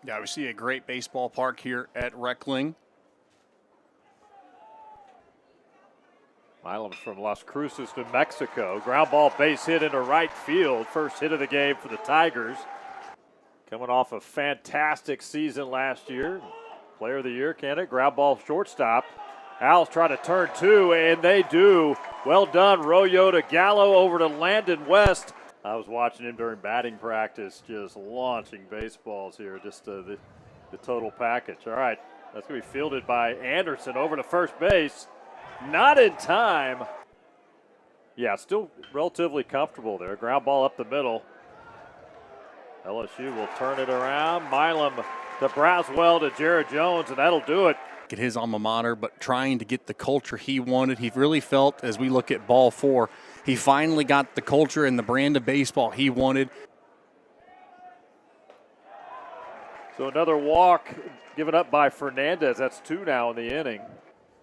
Yeah, we see a great baseball park here at Reckling. Milam from Las Cruces, New Mexico. Ground ball base hit into right field. First hit of the game for the Tigers. Coming off a fantastic season last year. Player of the year candidate. Ground ball shortstop. Owls try to turn two, and they do. Well done, Royo to Gallo over to Landon West. I was watching him during batting practice, just launching baseballs here, just the total package. All right, that's going to be fielded by Anderson over to first base. Not in time. Yeah, still relatively comfortable there. Ground ball up the middle. LSU will turn it around. Milam to Braswell to Jared Jones, and that'll do it. At his alma mater, but trying to get the culture he wanted. He really felt, as we look at ball 4, he finally got the culture and the brand of baseball he wanted. So another walk given up by Fernandez. That's 2 now in the inning.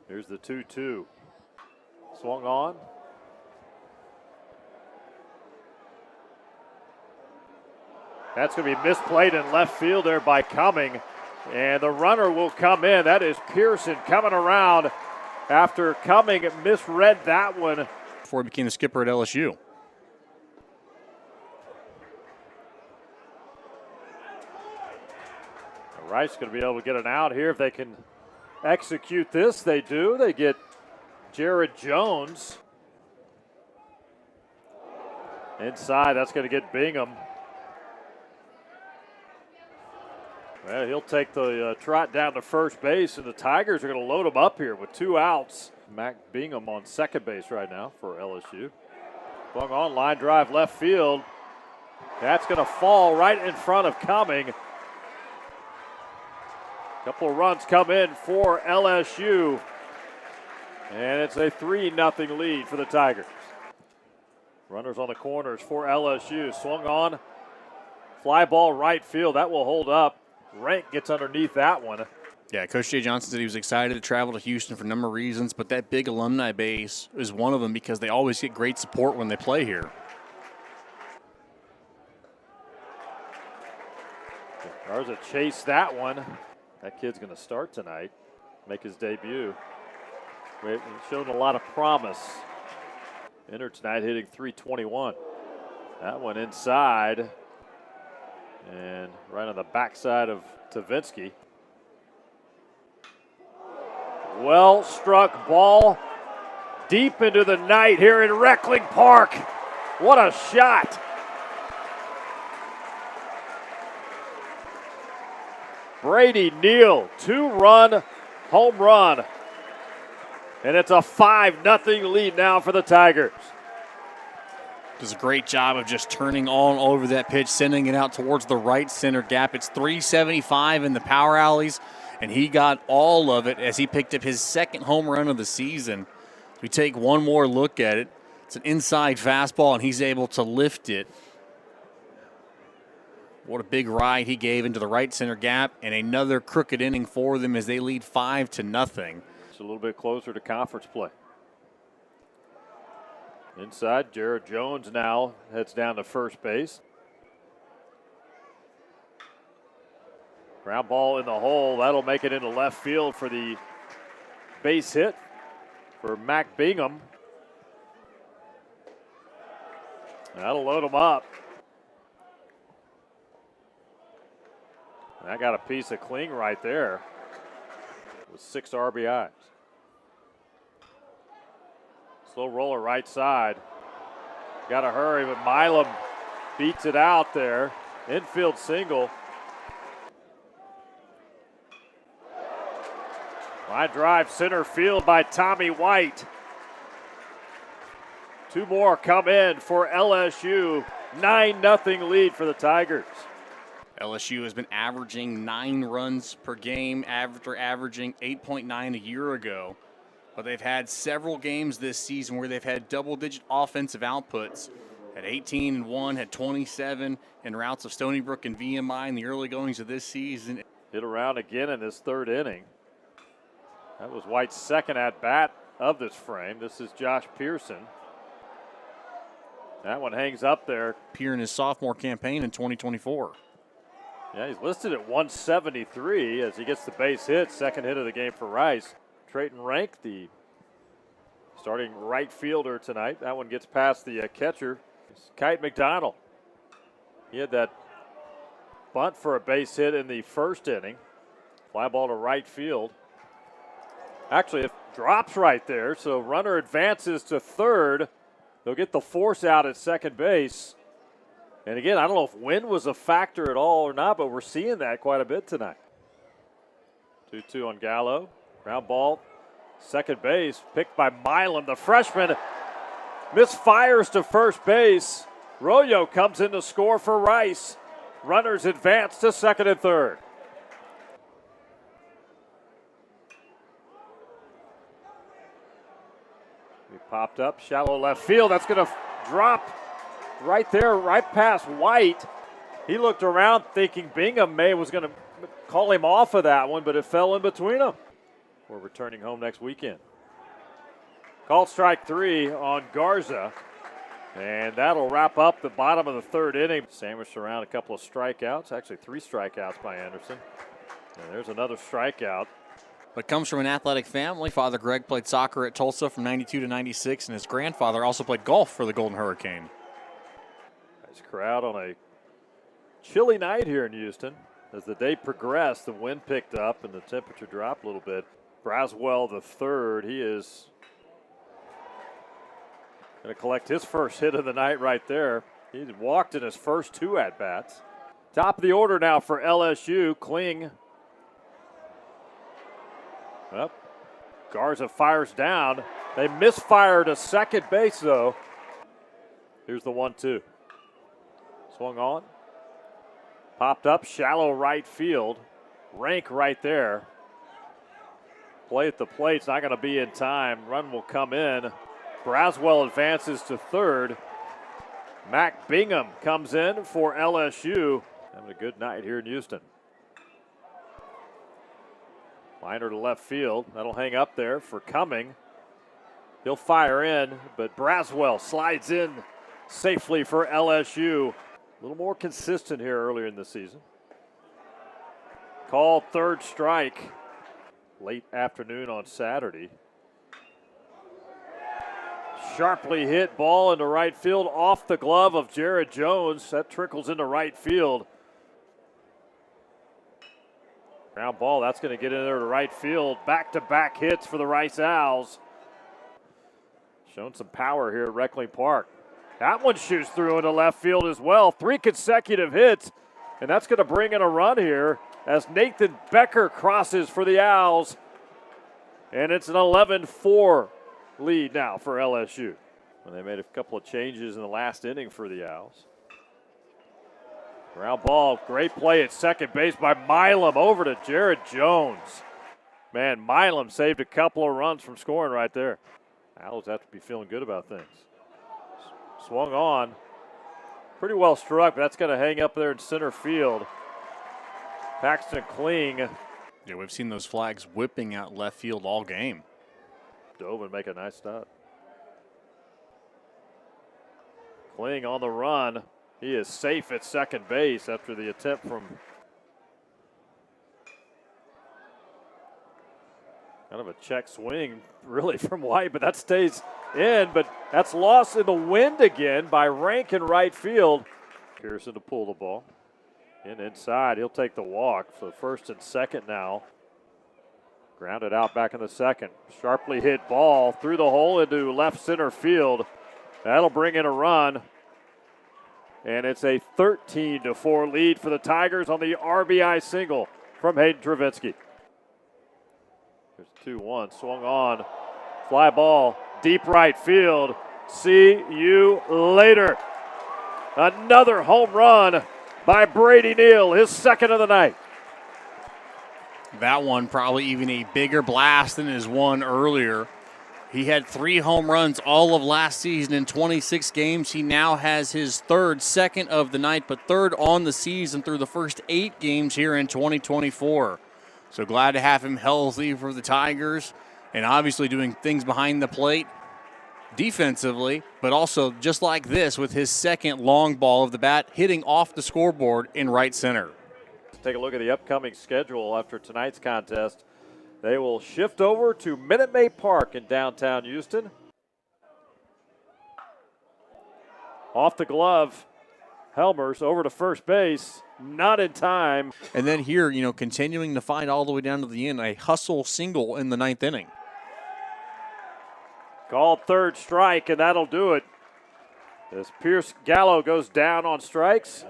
Here's the 2-2. Swung on. That's going to be misplayed in left field there by Cumming. And the runner will come in. That is Pearson coming around after Cumming misread that one. Before he became the skipper at LSU. Rice going to be able to get an out here if they can execute this. They do. They get Jared Jones. Inside, that's going to get Bingham. Well, he'll take the trot down to first base, and the Tigers are going to load him up here with 2 outs. Mac Bingham on second base right now for LSU. Swung on, line drive left field. That's going to fall right in front of Cumming. Couple of runs come in for LSU, and it's a 3-0 lead for the Tigers. Runners on the corners for LSU. Swung on, fly ball right field. That will hold up. Rank gets underneath that one. Yeah, Coach Jay Johnson said he was excited to travel to Houston for a number of reasons, but that big alumni base is one of them because they always get great support when they play here. Garza chased that one. That kid's going to start tonight, make his debut. He's shown a lot of promise. Entered tonight hitting .321. That one inside. And right on the backside of Tavinsky. Well struck ball deep into the night here in Reckling Park. What a shot. Brady Neil, 2-run home run. And it's a 5-0 lead now for the Tigers. Does a great job of just turning all over that pitch, sending it out towards the right center gap. It's 375 in the power alleys, and he got all of it as he picked up his second home run of the season. We take one more look at it. It's an inside fastball, and he's able to lift it. What a big ride he gave into the right center gap, and another crooked inning for them as they lead 5-0. It's a little bit closer to conference play. Inside, Jared Jones now heads down to first base. Ground ball in the hole. That'll make it into left field for the base hit for Mac Bingham. That'll load him up. That got a piece of cling right there with 6 RBIs. Slow roller right side. Got to hurry, but Milam beats it out there. Infield single. Line drive center field by Tommy White. 2 more come in for LSU. 9-0 lead for the Tigers. LSU has been averaging 9 runs per game after averaging 8.9 a year ago. But they've had several games this season where they've had double-digit offensive outputs. Had 18-1, had 27 in routes of Stony Brook and VMI in the early goings of this season. Hit around again in this 3rd inning. That was White's second at-bat of this frame. This is Josh Pearson. That one hangs up there. Here in his sophomore campaign in 2024. Yeah, he's listed at 173 as he gets the base hit. Second hit of the game for Rice. Trayton Rank, the starting right fielder tonight. That one gets past the catcher. It's Kite McDonald. He had that bunt for a base hit in the first inning. Fly ball to right field. Actually, it drops right there, so runner advances to third. They'll get the force out at second base. And again, I don't know if wind was a factor at all or not, but we're seeing that quite a bit tonight. 2-2 on Gallo. Ground ball, second base, picked by Milam, the freshman. Misfires to first base. Royo comes in to score for Rice. Runners advance to second and third. He popped up, shallow left field. That's going to drop right there, right past White. He looked around thinking Bingham was going to call him off of that one, but it fell in between them. We're returning home next weekend. Called strike 3 on Garza. And that'll wrap up the bottom of the third inning. Sandwiched around a couple of strikeouts. Actually, 3 strikeouts by Anderson. And there's another strikeout. But comes from an athletic family. Father Greg played soccer at Tulsa from 92 to 96, and his grandfather also played golf for the Golden Hurricane. Nice crowd on a chilly night here in Houston. As the day progressed, the wind picked up and the temperature dropped a little bit. Braswell, the third, he is going to collect his first hit of the night right there. He walked in his first 2 at-bats. Top of the order now for LSU. Kling. Well, Garza fires down. They misfire to second base, though. Here's the 1-2. Swung on. Popped up, shallow right field. Rank right there. Play at the plate's not going to be in time. Run will come in. Braswell advances to third. Mac Bingham comes in for LSU. Having a good night here in Houston. Liner to left field. That'll hang up there for Cumming. He'll fire in, but Braswell slides in safely for LSU. A little more consistent here earlier in the season. Called third strike. Late afternoon on Saturday. Sharply hit ball into right field off the glove of Jared Jones. That trickles into right field. Ground ball, that's going to get in there to right field. Back-to-back hits for the Rice Owls. Showing some power here at Reckling Park. That one shoots through into left field as well. 3 consecutive hits, and that's going to bring in a run here as Nathan Becker crosses for the Owls. And it's an 11-4 lead now for LSU. And they made a couple of changes in the last inning for the Owls. Ground ball, great play at second base by Milam over to Jared Jones. Man, Milam saved a couple of runs from scoring right there. Owls have to be feeling good about things. Swung on. Pretty well struck, but that's going to hang up there in center field. Paxton Kling. Yeah, we've seen those flags whipping out left field all game. Dove and make a nice stop. Kling on the run. He is safe at second base after the attempt from kind of a check swing, really, from White, but that stays in. But that's lost in the wind again by Rank in right field. Pearson to pull the ball. Inside, he'll take the walk for first and second now. Grounded out back in the second. Sharply hit ball through the hole into left center field. That'll bring in a run. And it's a 13-4 lead for the Tigers on the RBI single from Hayden Travinsky. There's 2-1, swung on. Fly ball, deep right field. See you later. Another home run by Brady Neil, his second of the night. That one probably even a bigger blast than his one earlier. He had 3 home runs all of last season in 26 games. He now has his second of the night, but third on the season through the first 8 games here in 2024. So glad to have him healthy for the Tigers and obviously doing things behind the plate defensively, but also just like this with his second long ball of the bat hitting off the scoreboard in right center. take a look at the upcoming schedule after tonight's contest. They will shift over to Minute Maid Park in downtown Houston. Off the glove, Helmers over to first base, not in time. And then here, continuing to fight all the way down to the end, a hustle single in the 9th inning. Called third strike, and that'll do it. As Pierce Gallo goes down on strikes.